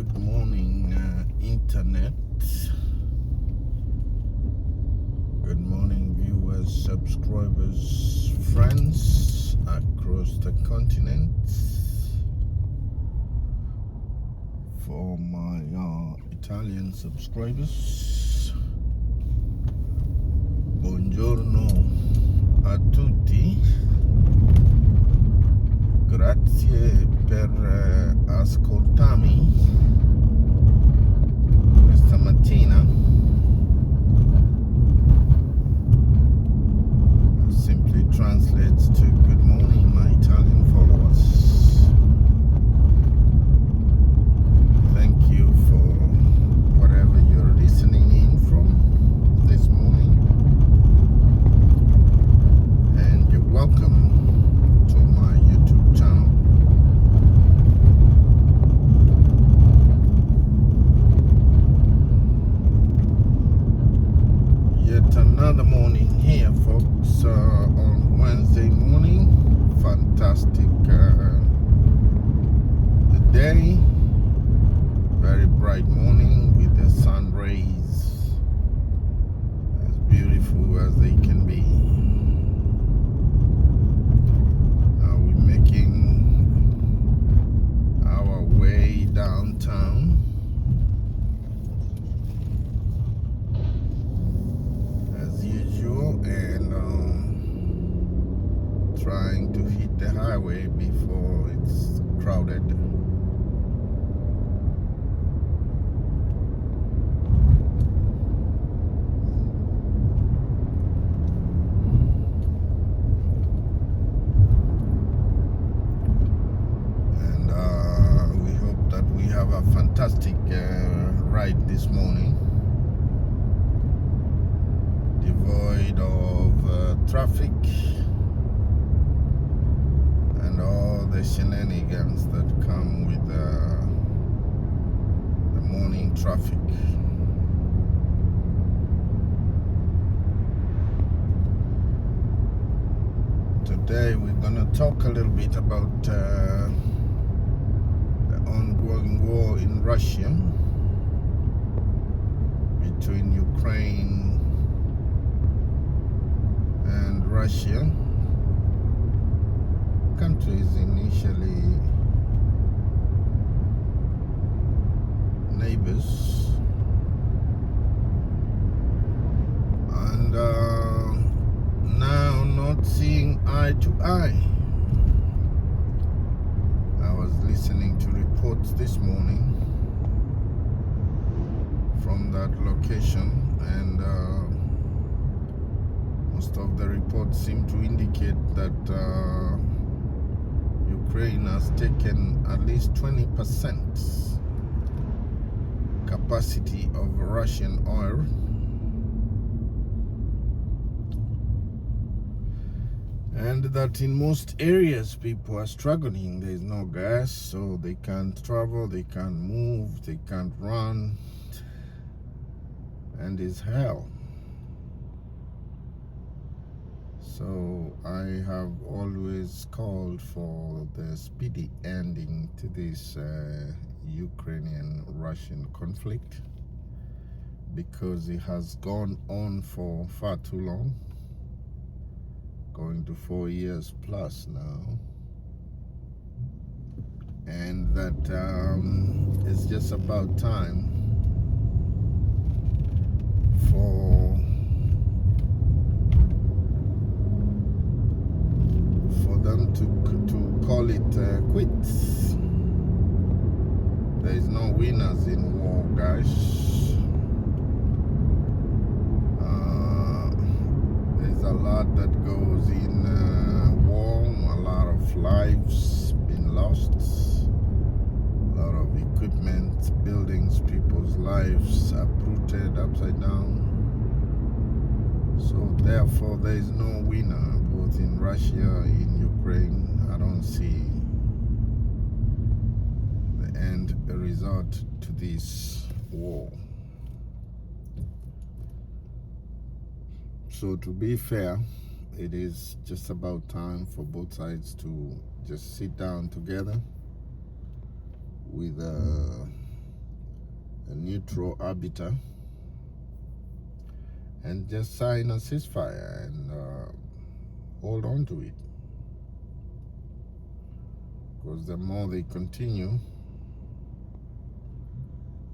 Good morning, Internet. Good morning, viewers, subscribers, friends across the continent. For my Italian subscribers, buongiorno a tutti. Grazie per ascoltarmi questa mattina. Simply translates to good morning, my Italian followers. Thank you for wherever you're listening in from this morning, and you're welcome to my YouTube channel. Yet another morning here, folks, on Wednesday morning. Fantastic the day, very bright morning with the sun rays as beautiful as they can be. Now we're making our way downtown as usual, and trying to hit the highway before it's crowded. And we hope that we have a fantastic ride this morning, devoid of traffic and all the shenanigans that come with the morning traffic. Today we're gonna talk a little bit about the ongoing war in Russia, between Ukraine and Russia. Countries initially neighbors, and now not seeing eye to eye. I was listening to reports this morning from that location, and most of the reports seem to indicate that Ukraine has taken at least 20% capacity of Russian oil, and that in most areas people are struggling. There is no gas, so they can't travel, they can't move, they can't run, and it's hell. So I have always called for the speedy ending to this Ukrainian-Russian conflict, because it has gone on for far too long, going to 4 years plus now, and that it's just about time for them to call it quits. There is no winners in war, guys. There's a lot that goes in war. A lot of lives been lost, a lot of equipment, buildings, people's lives uprooted upside down. So therefore there is no winner, both in Russia, in Ukraine. I don't see the end result to this war. So to be fair, it is just about time for both sides to just sit down together with a neutral arbiter, and just sign a ceasefire and hold on to it. Because the more they continue,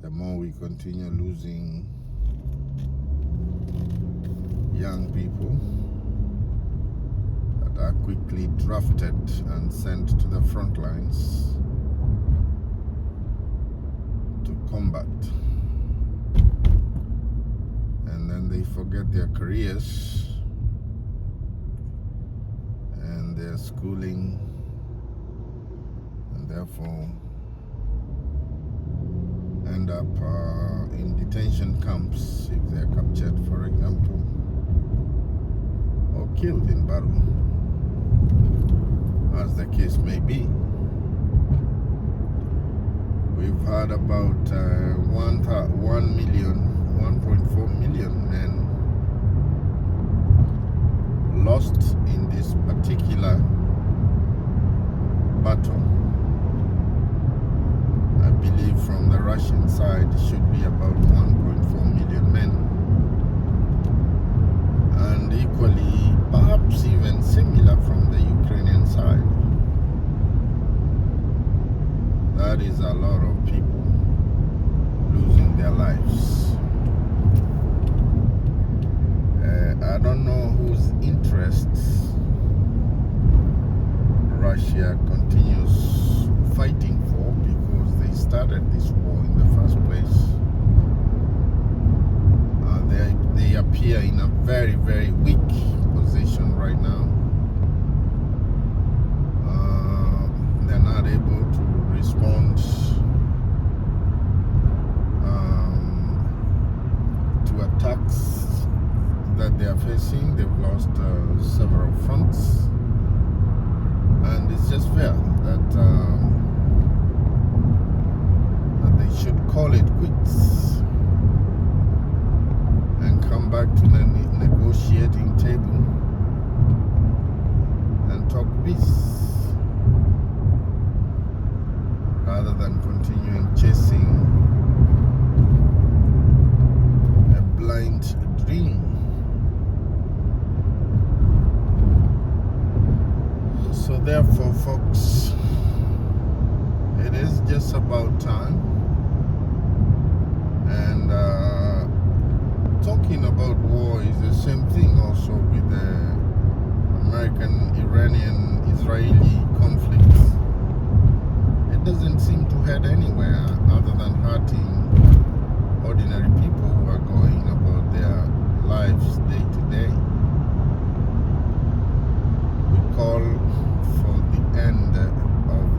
the more we continue losing young people that are quickly drafted and sent to the front lines to combat. And then they forget their careers and their schooling, and therefore end up in detention camps if they're captured, for example, or killed in battle, as the case may be. We've had about 1.4 million men lost in this particular battle. I believe from the Russian side it should be about 1.4 million men. And equally, perhaps even similar from the Ukrainian side. That is a lot of people losing their lives. I don't know whose interests Russia continues fighting for, because they started this war in the first place. They appear in a very, very weak position right now. They're not able to respond to attacks that they are facing. They've lost several fronts, and it's just fair that they should call it quits and come back to the negotiating table and talk peace, rather than continuing chasing a blind dream. So therefore, folks, it is just about time. And talking about war is the same thing also with the American-Iranian-Israeli conflict. It doesn't seem to head anywhere other than hurting ordinary people who are going about their lives day to day. We call for the end of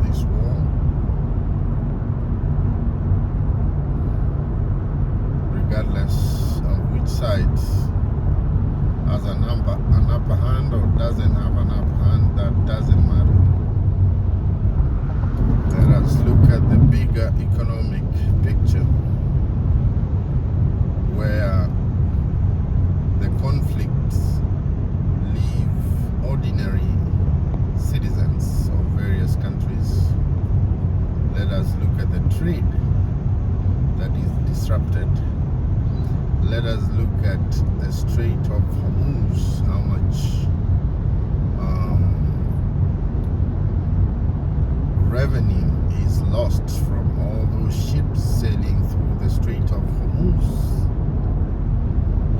this war, regardless of which side has an upper hand or doesn't have an upper hand. That doesn't matter. Let us look at the bigger economic picture, where the conflicts leave ordinary citizens of various countries. Let us look at the trade that is disrupted. Let us look at the Strait of Hormuz, how much revenue is lost from all those ships sailing through the Strait of Hormuz.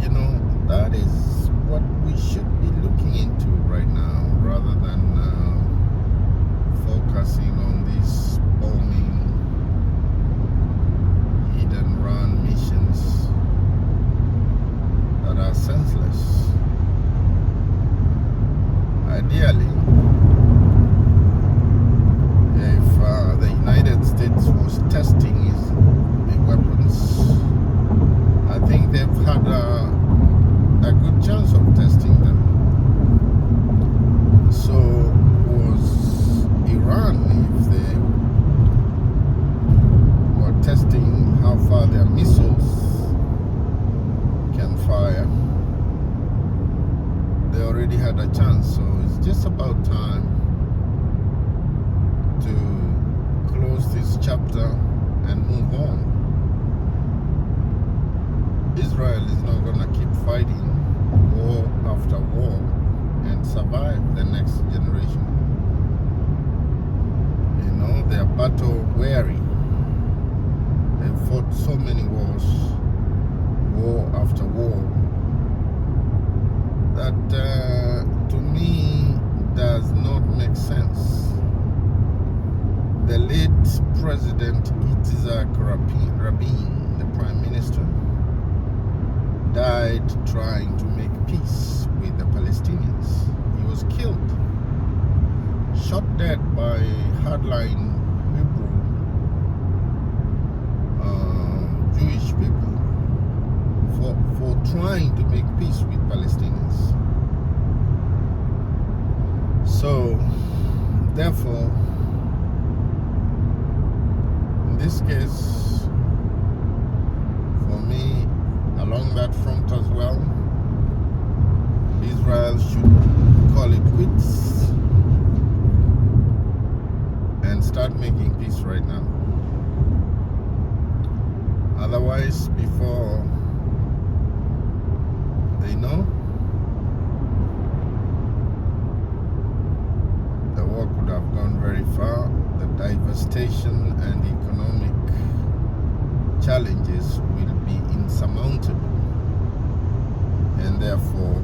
You know, that is what we should be looking into right now, rather than focusing on these bombing, hit and run missions that are senseless. Ideally, if the United States was testing his weapons, I think they've had a good chance of testing them. So was Iran, if they were testing how far their missiles can fire. They already had a chance, so it's just about time to close this chapter and move on. Israel is not going to keep fighting war after war and survive the next generation. You know, they are battle weary. They've fought so many wars, war after war, that to me does not make sense. The late President Yitzhak Rabin, the Prime Minister, died trying to make peace with the Palestinians. He was killed, shot dead by hardline Hebrew Jewish people for trying to make peace with Palestinians. So, therefore, in this case, for me, along that front as well, Israel should call it quits and start making peace right now. Otherwise, before they know, the war could have gone very far. The devastation and economic challenges will be insurmountable, and therefore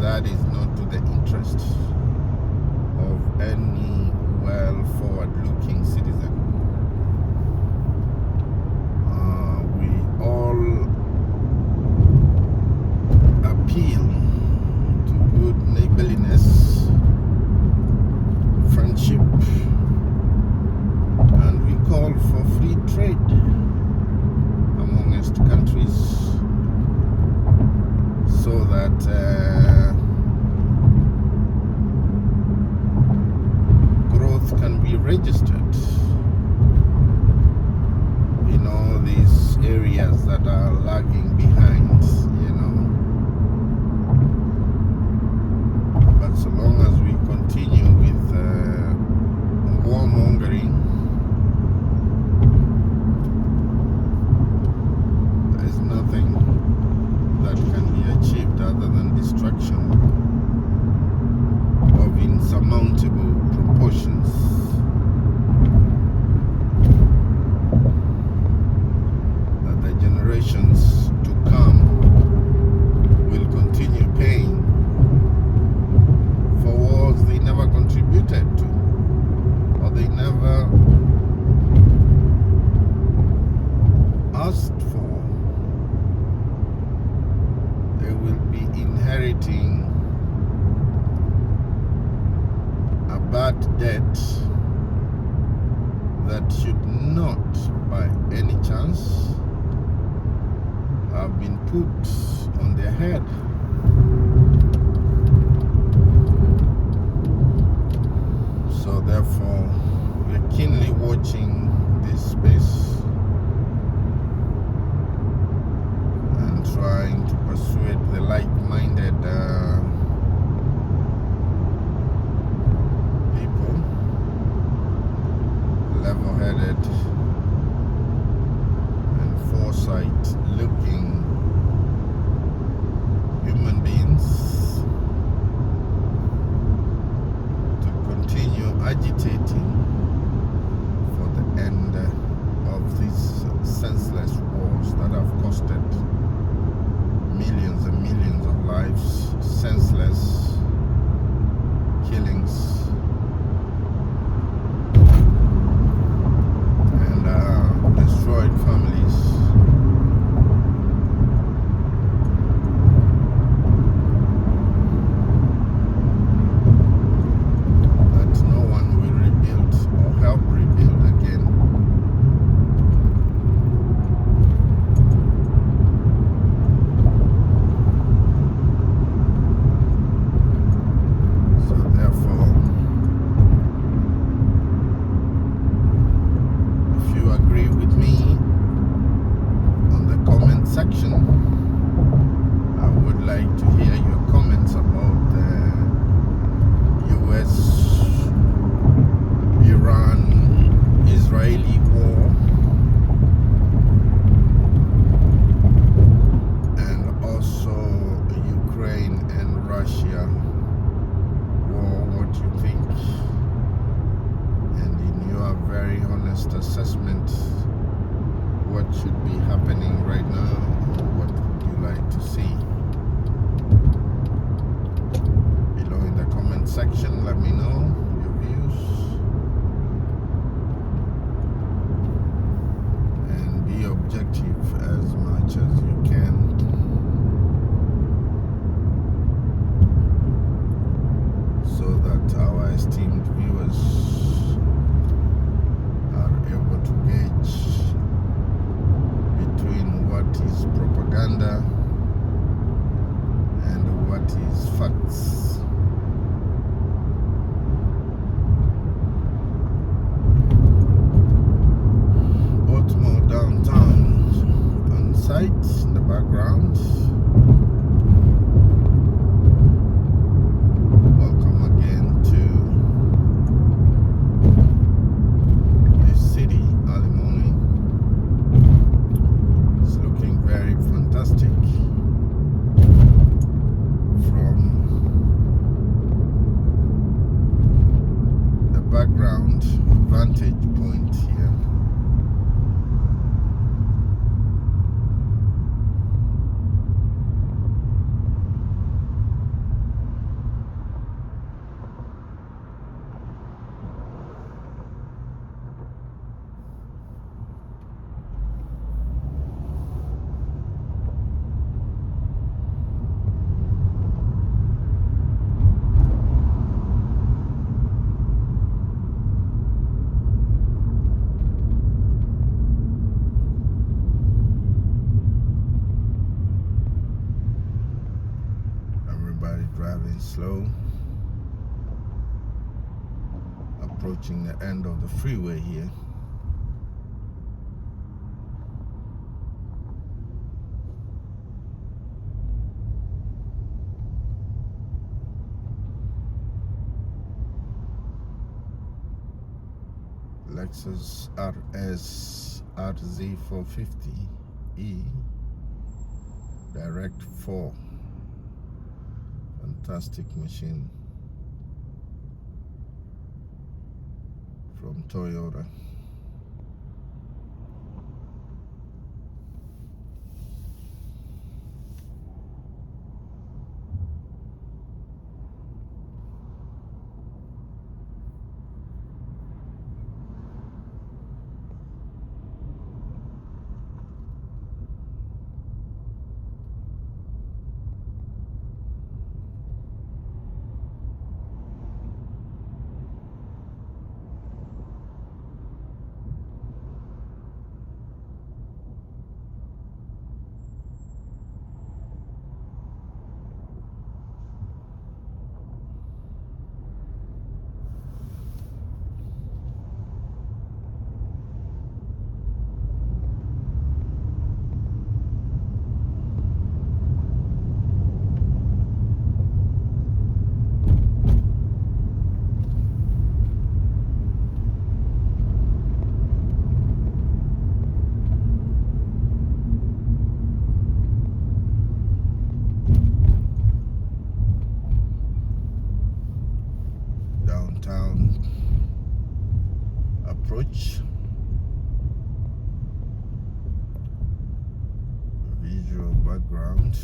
that is not to the interest of any well-forward-looking citizen. We all appeal to good neighborliness, friendship, and we call for free trade amongst countries, so that growth can be registered in all these areas that are lagging behind, you know. But so long as we continue with warmongering, there is nothing that can be achieved other than destruction of insurmountable proportions. That the generations to come will continue paying for wars they never contributed to, or they never asked for. They will be inheriting a bad debt that should not, by any chance, have been put on their head. So therefore, we are keenly watching this space and trying to persuade the like-minded people, level-headed and foresight-looking human beings, to continue agitating for the end of these senseless wars that have costed millions and millions of lives, senseless killings, and destroyed families. That no one will rebuild or help rebuild again. So therefore, should be happening right now? What would you like to see? Below in the comment section, let me know your views. And be objective as much as you can. So that our esteemed viewers are able to gauge between what is propaganda and what is facts. Baltimore downtown on site in the background. Welcome again to this city early morning. It's looking very fantastic from the background vantage point here. Everybody driving slow, approaching the end of the freeway here. Lexus RS RZ450E Direct 4. Fantastic machine from Toyota. Downtown approach. Visual background.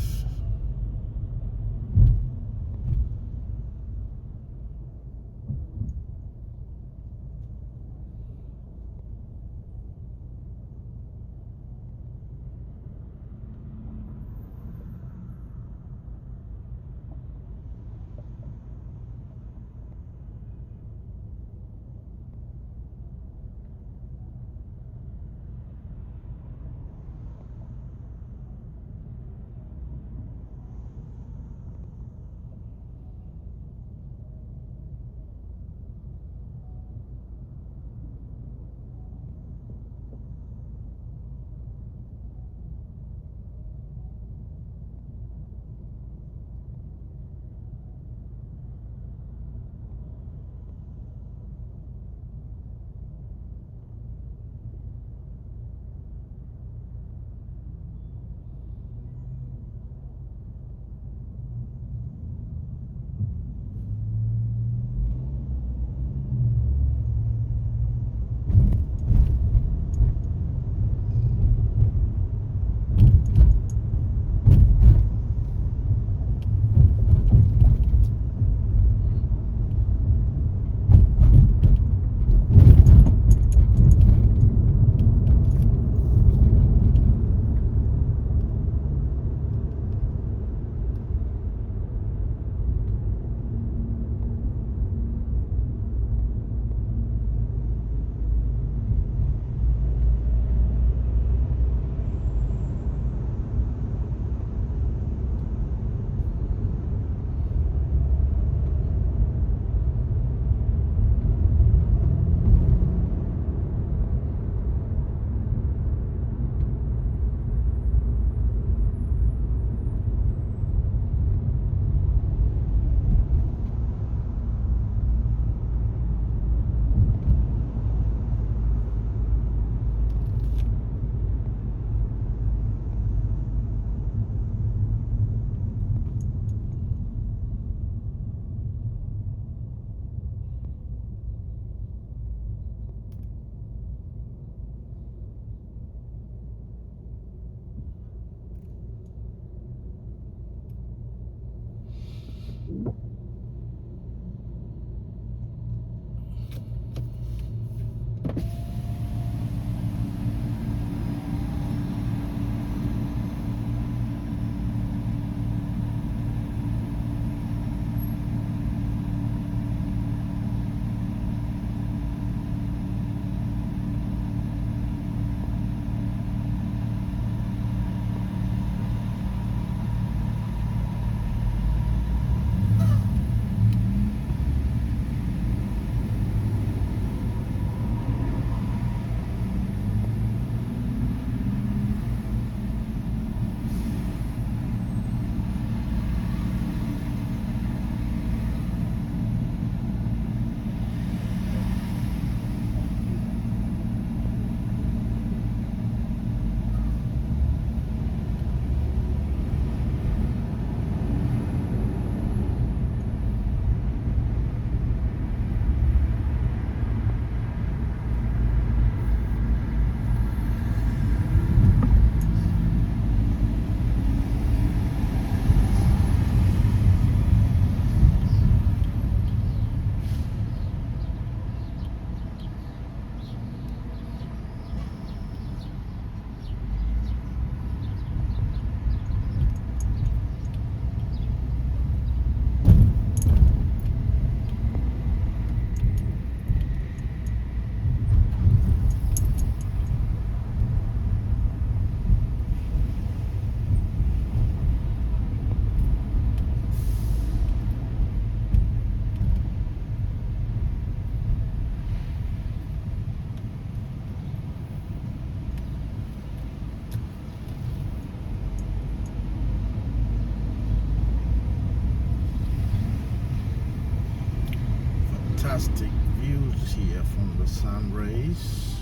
fantastic views here from the sun rays,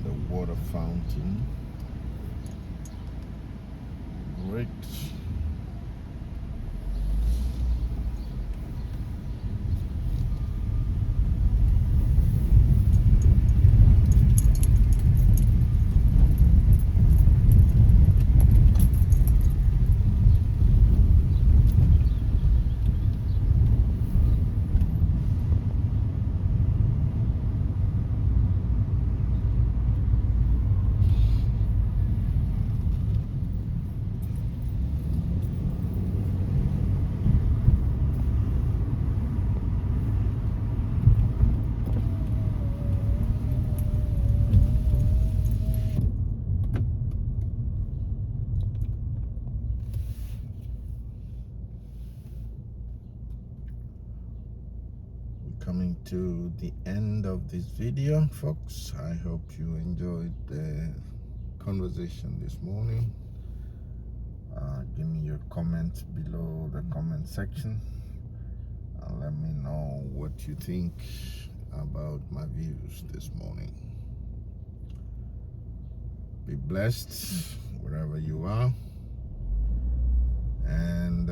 the water fountain. Great. Coming to the end of this video, folks. I hope you enjoyed the conversation this morning. Give me your comments below the comment section and let me know what you think about my views this morning. Be blessed wherever you are, and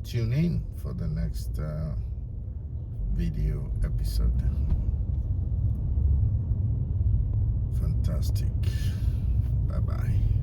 tune in for the next video episode. Fantastic. Bye bye.